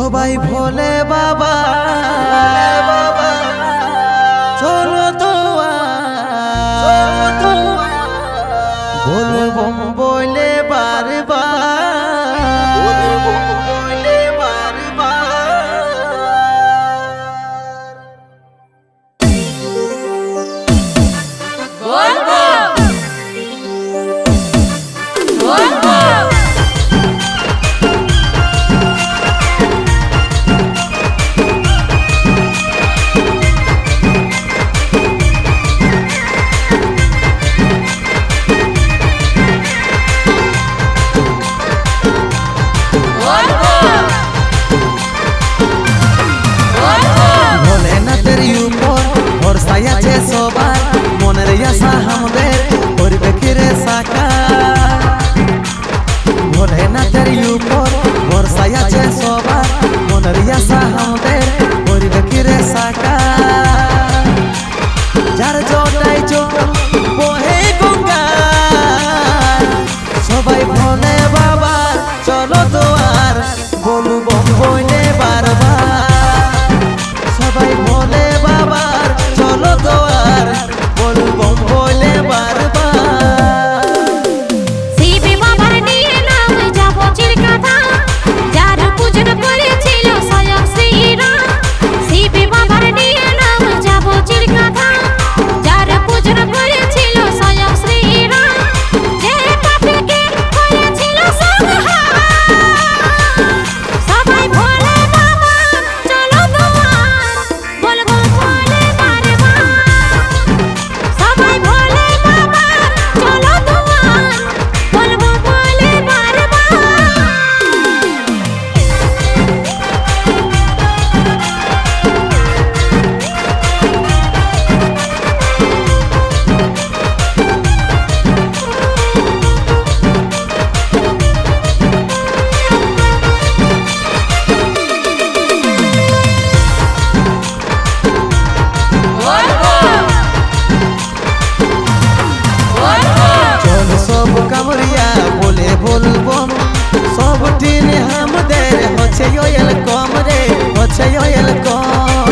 সবাই ভোলে বাবা চলো তো বলবো বলে ভোলেনাথের উপর ভরসাই আছে সবার, মনের আশা আমাদের করবে কিরে সাকার। ভোলেনাথের উপর ভরসাই আছে সবার, মনের আশা আমাদের করবে কিরে সাকার। যার জটাই চোখ বহে গঙ্গা, সবাই ভোলে বাবা চলো দুয়ার বলবো বলে বারবার। সবাই ভোলে বাবার চলো দুয়ার বলবো বলে বারবার। শিব বাবার নিয়ে নাম যাবো চিরকাথা, যার পূজন করেছিল স্বয়ং শ্রীরাম। শিব বাবার নিয়ে নাম যাবো চিরকাথা, যার পূজন করেছিল স্বয়ং শ্রীরাম। যে পাপীকে করেছিল সংহার, সবাই ভোলে বাবা চলো দুয়ার বলবো বলে বারবার। সবাই ভোলে বাবা চলো দুয়ার বলবো বলে বারবার। চল সব কামরিয়া বলে বলবো, সব দিন আমাদের হচ্ছে ওয়েল কম রে, হচ্ছে ওয়েল কম।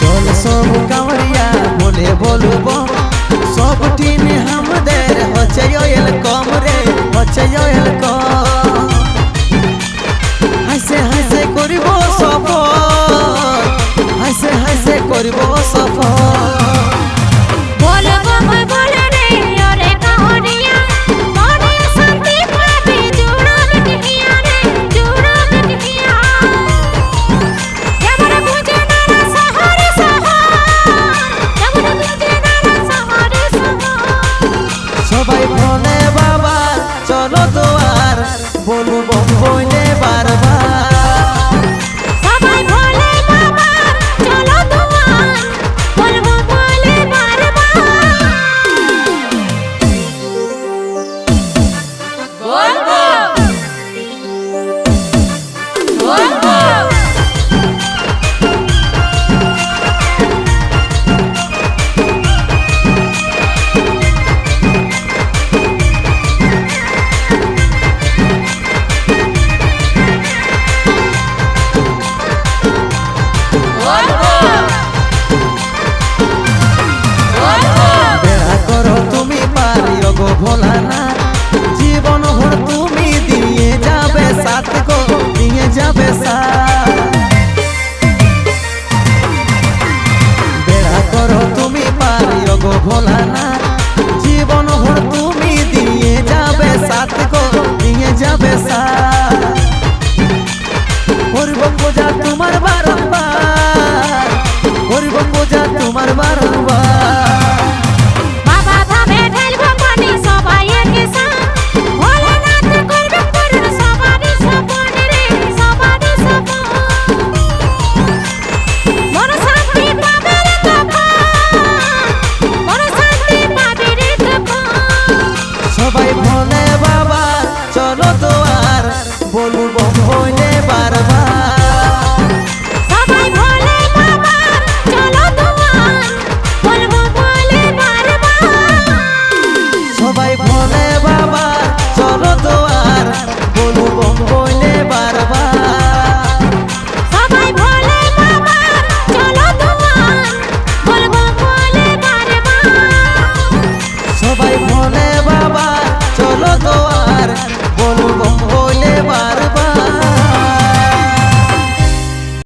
চল সব কামরিয়া বলে বলবো, সব দিন আমাদের হচ্ছে ওয়েল কম রে, হচ্ছে ওয়েল কম। হাসে হাসে করিব সফর, হাসে হাসে করিব সফর। বলবো বলে রে ওরে কাহরিয়া, মনে শান্তি পাবে জুড়াবে টিহিয়া রে, জুড়াবে টিহিয়া। যেমন গুঁজে নারা শহরে শহর, যেমন গুঁজে নারা শহরে শহর। সবাই ভোলে বাবা চলো দুয়ার বলবো